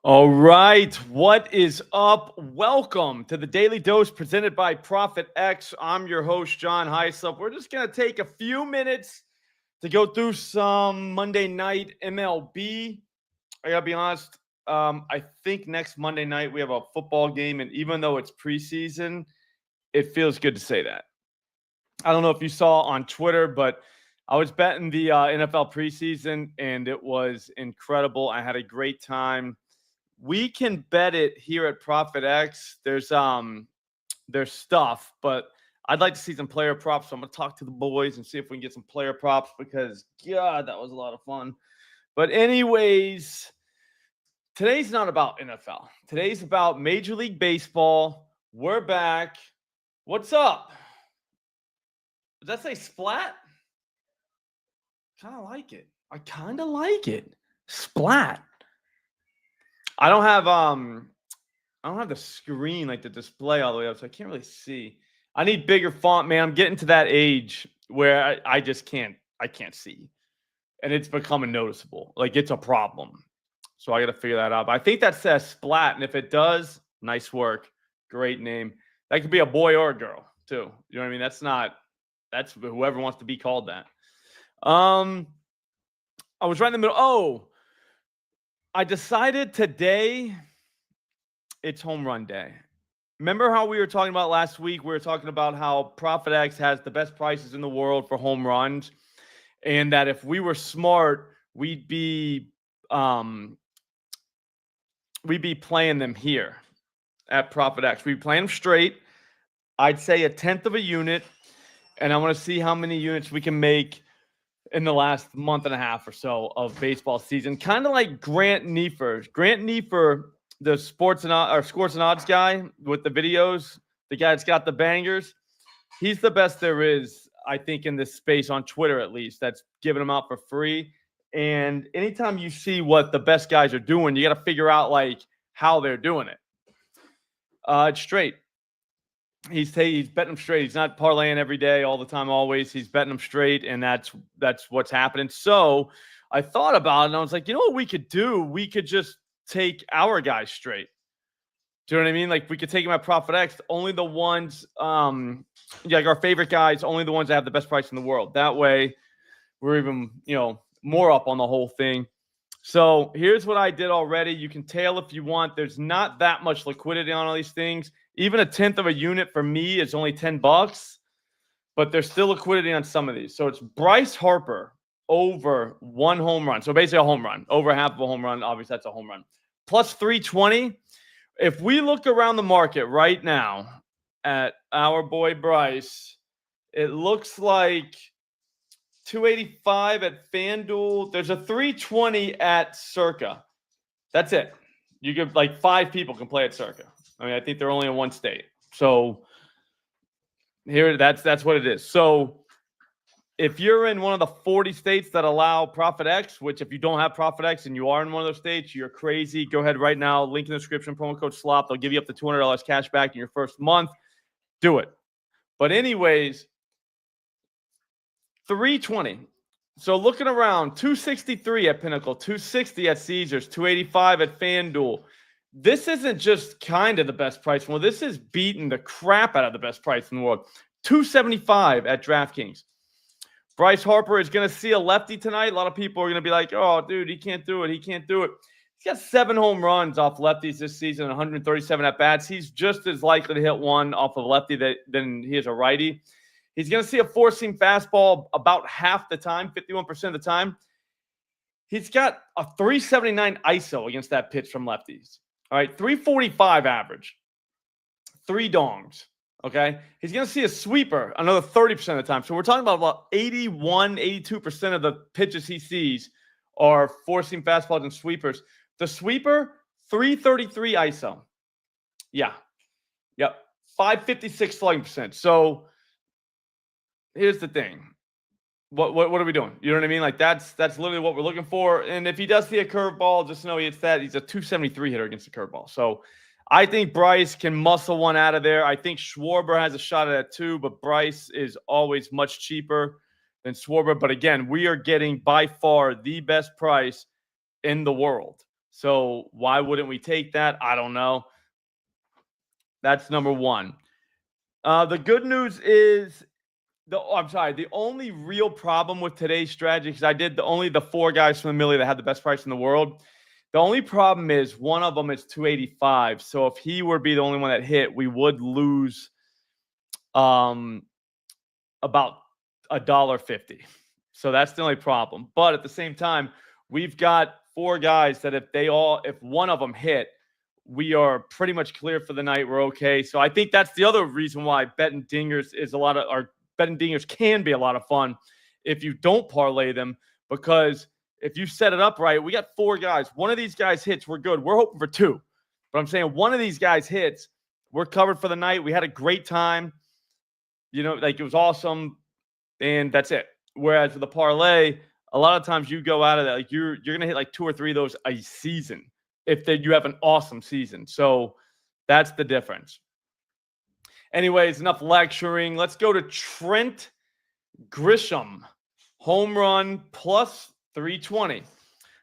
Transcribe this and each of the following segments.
All right, what is up? Welcome to the Daily Dose presented by ProphetX. I'm your host, John Hyslop. We're just going to take a few minutes to go through some Monday night MLB. I got to be honest, I think next Monday night we have a football game, and even though it's preseason, it feels good to say that. I don't know if you saw on Twitter, but I was betting the NFL preseason, and it was incredible. I had a great time. We can bet it here at ProphetX. There's stuff, but I'd like to see some player props. So I'm gonna talk to the boys and see if we can get some player props because God, that was a lot of fun. But anyways, today's not about NFL. Today's about Major League Baseball. We're back. What's up? Does that say splat? Kind of like it. I kind of like it. Splat. I don't have the screen, like the display all the way up, so I can't really see. I need bigger font, man. I'm getting to that age where I just can't see. And it's becoming noticeable. Like it's a problem. So I got to figure that out. But I think that says splat. And if it does, nice work. Great name. That could be a boy or a girl, too. You know what I mean? That's whoever wants to be called that. I was right in the middle. Oh, I decided today it's home run day. Remember how we were talking about last week? We were talking about how ProphetX has the best prices in the world for home runs, and that if we were smart, we'd be playing them here at ProphetX. We'd be playing them straight. I'd say a tenth of a unit, and I want to see how many units we can make in the last month and a half or so of baseball season. Kind of like Grant Neefer. Grant Neefer, the scores and odds guy with the videos, the guy that's got the bangers. He's the best there is, I think, in this space on Twitter, at least, that's giving them out for free. And anytime you see what the best guys are doing, you got to figure out like how they're doing it. It's straight. He's betting them straight. He's not parlaying every day, all the time, always. He's betting them straight, and that's what's happening. So I thought about it, and I was like, you know what we could do? We could just take our guys straight. Do you know what I mean? Like we could take them at ProphetX. Only the ones, like our favorite guys, only the ones that have the best price in the world. That way, we're even more up on the whole thing. So here's what I did already. You can tail if you want. There's not that much liquidity on all these things. Even a tenth of a unit for me is only $10, but there's still liquidity on some of these. So it's Bryce Harper over one home run. So basically a home run, over half of a home run. Obviously, that's a home run. Plus 320. If we look around the market right now at our boy Bryce, it looks like 285 at FanDuel. There's a 320 at Circa. That's it. You could like 5 people can play at Circa. I mean, I think they're only in one state. So here, that's what it is. So if you're in one of the 40 states that allow ProphetX, which if you don't have ProphetX and you are in one of those states, you're crazy. Go ahead right now. Link in the description, promo code Slop. They'll give you up to $200 cash back in your first month. Do it. But anyways, 320. So looking around, 263 at Pinnacle, 260 at Caesars, 285 at FanDuel. This isn't just kind of the best price. Well, this is beating the crap out of the best price in the world. 275 at DraftKings. Bryce Harper is going to see a lefty tonight. A lot of people are going to be like, oh, dude, he can't do it. He can't do it. He's got 7 home runs off lefties this season, 137 at-bats. He's just as likely to hit one off of a lefty than he is a righty. He's going to see a four-seam fastball about half the time, 51% of the time. He's got a 379 ISO against that pitch from lefties. All right, 345 average, 3 dongs. Okay, he's going to see a sweeper another 30% of the time. So we're talking about 81, 82% of the pitches he sees are four-seam fastballs and sweepers. The sweeper, 333 ISO. Yeah. Yep. 556 slugging percent. So here's the thing. What are we doing? You know what I mean? Like that's literally what we're looking for. And if he does see a curveball, just know he hits that. He's a 273 hitter against the curveball. So I think Bryce can muscle one out of there. I think Schwarber has a shot at it too, but Bryce is always much cheaper than Schwarber. But again, we are getting by far the best price in the world. So why wouldn't we take that? I don't know. That's number one. The good news is the only real problem with today's strategy, because I did only the 4 guys from the Millie that had the best price in the world. The only problem is one of them is 285. So if he were to be the only one that hit, we would lose about $1.50. So that's the only problem. But at the same time, we've got 4 guys that if one of them hit, we are pretty much clear for the night. We're okay. So I think that's the other reason why betting dingers betting dingers can be a lot of fun if you don't parlay them, because if you set it up right, we got 4 guys. One of these guys hits, we're good. We're hoping for 2. But I'm saying one of these guys hits, we're covered for the night. We had a great time. It was awesome. And that's it. Whereas with the parlay, a lot of times you go out of that, like you're going to hit like 2 or 3 of those a season if you have an awesome season. So that's the difference. Anyways, enough lecturing. Let's go to Trent Grisham. Home run plus 320.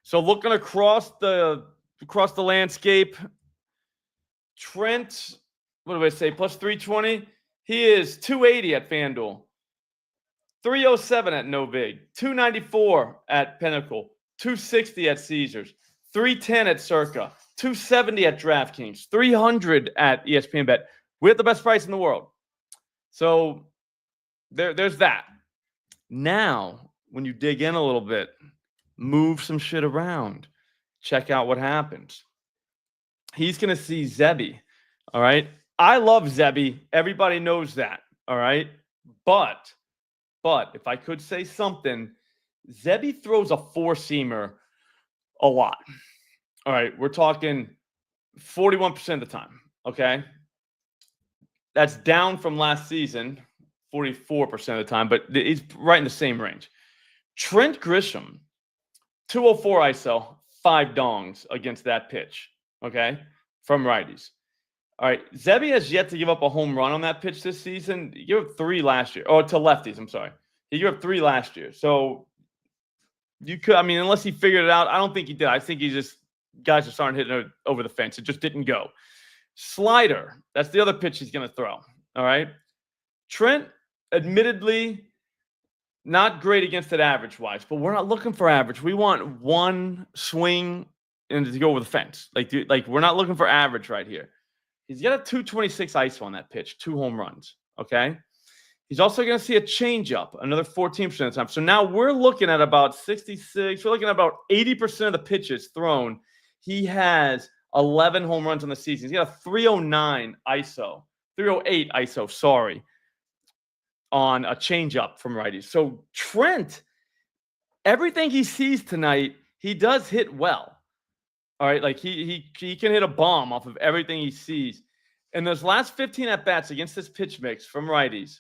So looking across the landscape, Trent, what do I say, plus 320? He is 280 at FanDuel, 307 at Novig, 294 at Pinnacle, 260 at Caesars, 310 at Circa, 270 at DraftKings, 300 at ESPN Bet. We have the best price in the world. So there's that. Now, when you dig in a little bit, move some shit around, check out what happens. He's going to see Zebby. All right. I love Zebby. Everybody knows that. All right. But if I could say something, Zebby throws a 4-seamer a lot. All right. We're talking 41% of the time. Okay. That's down from last season, 44% of the time, but he's right in the same range. Trent Grisham, 204 ISO, 5 dongs against that pitch, okay, from righties. All right, Zebby has yet to give up a home run on that pitch this season. He gave up 3 last year, or to lefties, I'm sorry. He gave up 3 last year. So you could, unless he figured it out, I don't think he did. I think guys are starting hitting it over the fence. It just didn't go. Slider, that's the other pitch he's going to throw, all right? Trent, admittedly, not great against it average-wise, but we're not looking for average. We want one swing and to go over the fence. Like we're not looking for average right here. He's got a 226 ISO on that pitch, 2 home runs, okay? He's also going to see a changeup, another 14% of the time. So now we're looking at about 66. We're looking at about 80% of the pitches thrown. He has 11 home runs on the season. He's got a 309 ISO, 308 ISO, sorry, on a changeup from righties. So Trent, everything he sees tonight, he does hit well. All right, like he can hit a bomb off of everything he sees. And those last 15 at-bats against this pitch mix from righties,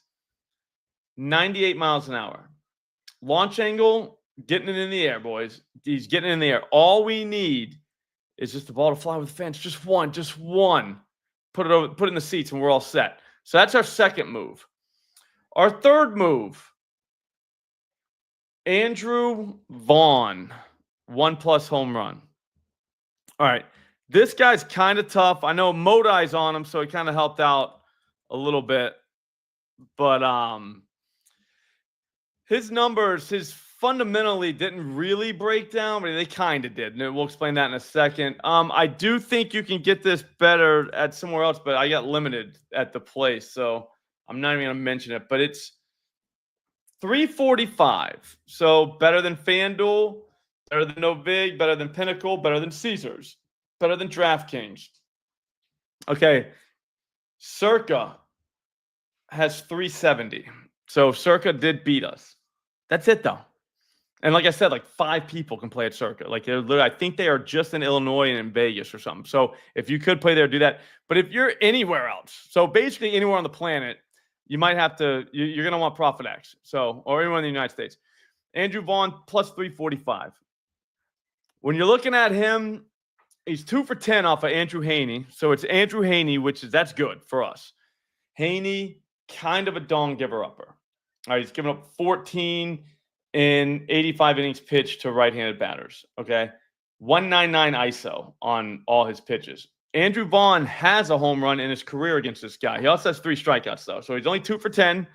98 miles an hour. Launch angle, getting it in the air, boys. He's getting it in the air. All we need is just the ball to fly over the fence. Just one. Put it in the seats, and we're all set. So that's our second move. Our third move, Andrew Vaughn, 1+ home run. All right. This guy's kind of tough. I know Modai's on him, so he kind of helped out a little bit. But his numbers, fundamentally didn't really break down, but they kind of did. And we'll explain that in a second. I do think you can get this better at somewhere else, but I got limited at the place, so I'm not even going to mention it. But it's 345. So better than FanDuel, better than Novig, better than Pinnacle, better than Caesars, better than DraftKings. Okay. Circa has 370. So Circa did beat us. That's it, though. And like I said, like 5 people can play at Circa. Like I think they are just in Illinois and in Vegas or something. So if you could play there, do that. But if you're anywhere else, so basically anywhere on the planet, you might have to. You're gonna want ProphetX. So or anyone in the United States. Andrew Vaughn plus 345. When you're looking at him, he's 2 for 10 off of Andrew Haney. So it's Andrew Haney, that's good for us. Haney, kind of a dong giver-upper. All right, he's given up 14 in 85 innings pitched to right-handed batters. Okay, 199 ISO on all his pitches. Andrew Vaughn has a home run in his career against this guy. He also has 3 strikeouts, though. So he's only 2 for 10.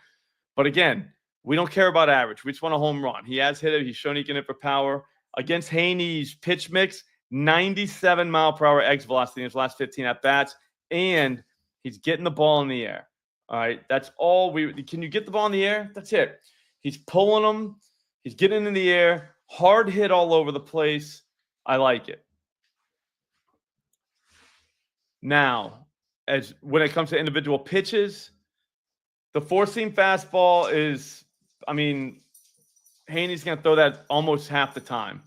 But again, we don't care about average. We just want a home run. He has hit it. He's shown he can hit for power. Against Haney's pitch mix, 97 mile per hour exit velocity in his last 15 at-bats. And he's getting the ball in the air. All right, that's all can you get the ball in the air? That's it. He's pulling them. He's getting in the air. Hard hit all over the place. I like it. Now, as when it comes to individual pitches, the 4-seam fastball is, Haney's going to throw that almost half the time.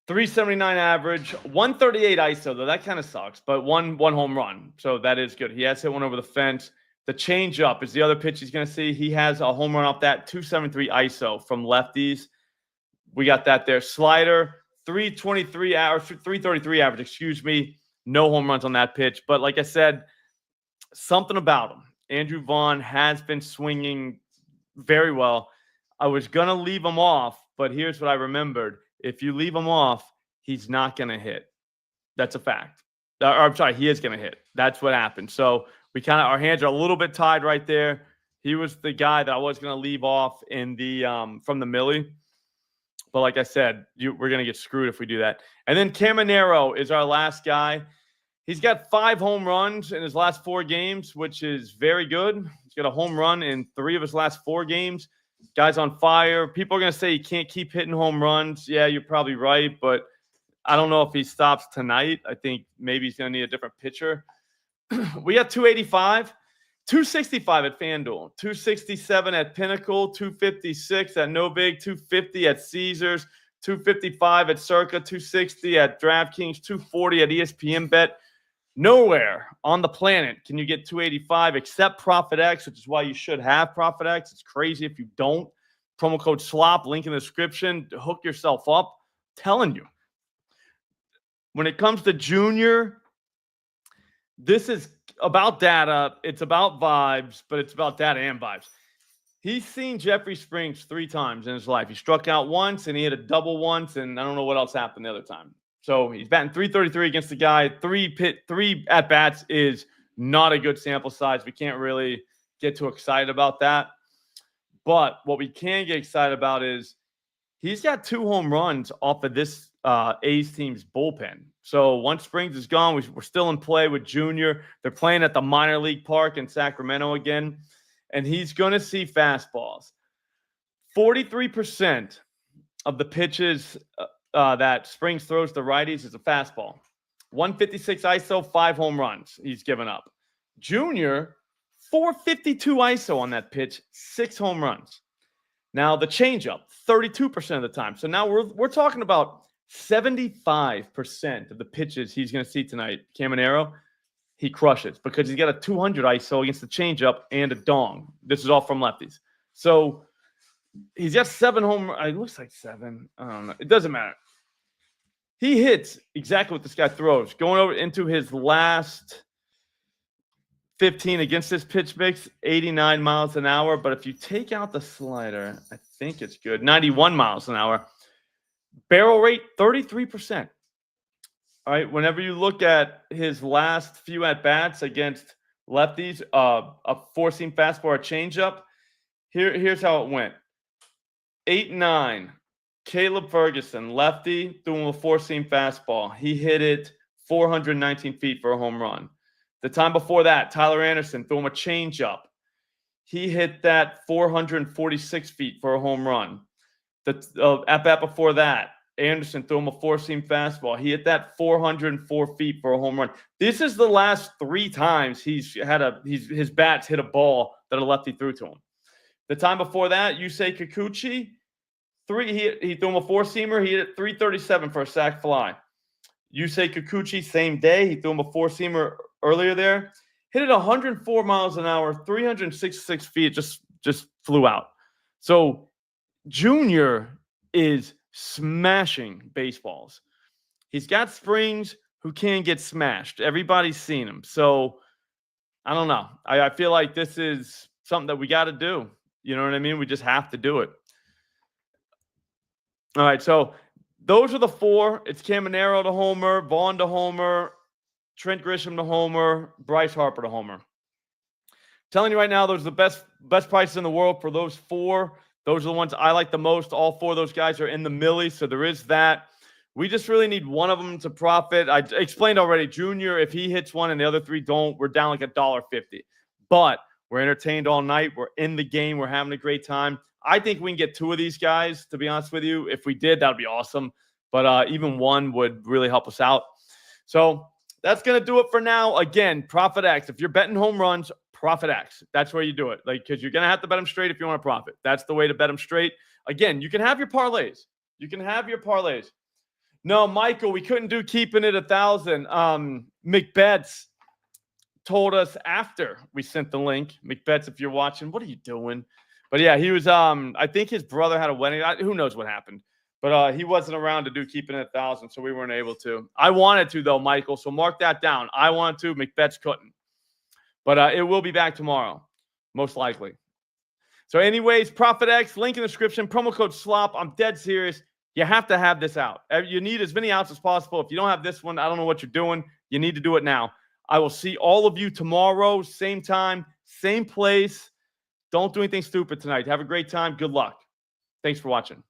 379 average, 138 ISO, though that kind of sucks, but one home run. So that is good. He has hit one over the fence. The changeup is the other pitch he's going to see. He has a home run off that, 273 ISO from lefties. We got that there. Slider, 333 average, 333 average, excuse me. No home runs on that pitch. But like I said, something about him. Andrew Vaughn has been swinging very well. I was going to leave him off, but here's what I remembered. If you leave him off, he's not going to hit. That's a fact. I'm sorry, he is going to hit. That's what happened. So our hands are a little bit tied right there. He was the guy that I was going to leave off in the from the Millie. But like I said, we're going to get screwed if we do that. And then Caminero is our last guy. He's got 5 home runs in his last 4 games, which is very good. He's got a home run in 3 of his last 4 games. Guy's on fire. People are going to say he can't keep hitting home runs. Yeah, you're probably right, but I don't know if he stops tonight. I think maybe he's going to need a different pitcher. We got 285, 265 at FanDuel, 267 at Pinnacle, 256 at No Big, 250 at Caesars, 255 at Circa, 260 at DraftKings, 240 at ESPN Bet. Nowhere on the planet can you get 285 except ProphetX, which is why you should have ProphetX. It's crazy if you don't. Promo code SLOP, link in the description to hook yourself up. I'm telling you. When it comes to Junior, this is about data. It's about vibes, but it's about data and vibes. He's seen Jeffrey Springs 3 times in his life. He struck out once, and he hit a double once, and I don't know what else happened the other time. So he's batting 333 against the guy. 3 at-bats is not a good sample size. We can't really get too excited about that. But what we can get excited about is he's got 2 home runs off of this A's team's bullpen. So once Springs is gone, we're still in play with Junior. They're playing at the minor league park in Sacramento again, and he's going to see fastballs. 43% of the pitches that Springs throws to righties is a fastball. 156 ISO, 5 home runs he's given up. Junior, 452 ISO on that pitch, 6 home runs. Now the changeup, 32% of the time. So now we're talking about 75% of the pitches he's going to see tonight. Caminero, he crushes because he's got a 200 ISO against the changeup and a dong. This is all from lefties. So he's got 7 home. It looks like 7. I don't know. It doesn't matter. He hits exactly what this guy throws. Going over into his last 15 against this pitch mix, 89 miles an hour. But if you take out the slider, I think it's good. 91 miles an hour. Barrel rate, 33%. All right. Whenever you look at his last few at-bats against lefties, a 4-seam fastball, a changeup, here's how it went. 8-9. Caleb Ferguson, lefty, doing a 4-seam fastball. He hit it 419 feet for a home run. The time before that, Tyler Anderson threw him a changeup. He hit that 446 feet for a home run. The at-bat before that, Anderson threw him a 4-seam fastball. He hit that 404 feet for a home run. This is the last 3 times his bats hit a ball that a lefty threw to him. The time before that, Yusei Kikuchi, he threw him a 4-seamer. He hit it 337 for a sac fly. Yusei Kikuchi, same day, he threw him a 4-seamer earlier there. Hit it 104 miles an hour, 366 feet. Just flew out. So Junior is smashing baseballs. He's got Springs who can get smashed. Everybody's seen him. So I don't know. I feel like this is something that we got to do. You know what I mean? We just have to do it. All right. So those are the four. It's Caminero to homer, Vaughn to homer, Trent Grisham to homer, Bryce Harper to homer. Telling you right now, those are the best prices in the world for those four. Those are the ones I like the most. All four of those guys are in the millie, so there is that. We just really need one of them to profit. I explained already, Junior, if he hits one and the other three don't, we're down like $1.50. But we're entertained all night. We're in the game. We're having a great time. I think we can get two of these guys, to be honest with you. If we did, that would be awesome. But even one would really help us out. So that's going to do it for now. Again, ProphetX. If you're betting home runs, ProphetX. That's where you do it. Because you're going to have to bet them straight if you want to profit. That's the way to bet them straight. Again, you can have your parlays. No, Michael, we couldn't do keeping it 1,000. McBetts told us after we sent the link. McBetts, if you're watching, what are you doing? But yeah, he was. I think his brother had a wedding. Who knows what happened? But he wasn't around to do keeping it 1,000, so we weren't able to. I wanted to though, Michael. So mark that down. I wanted to. McBetts couldn't. But it will be back tomorrow, most likely. So, anyways, ProphetX, link in the description. Promo code Slop. I'm dead serious. You have to have this out. You need as many outs as possible. If you don't have this one, I don't know what you're doing. You need to do it now. I will see all of you tomorrow, same time, same place. Don't do anything stupid tonight. Have a great time. Good luck. Thanks for watching.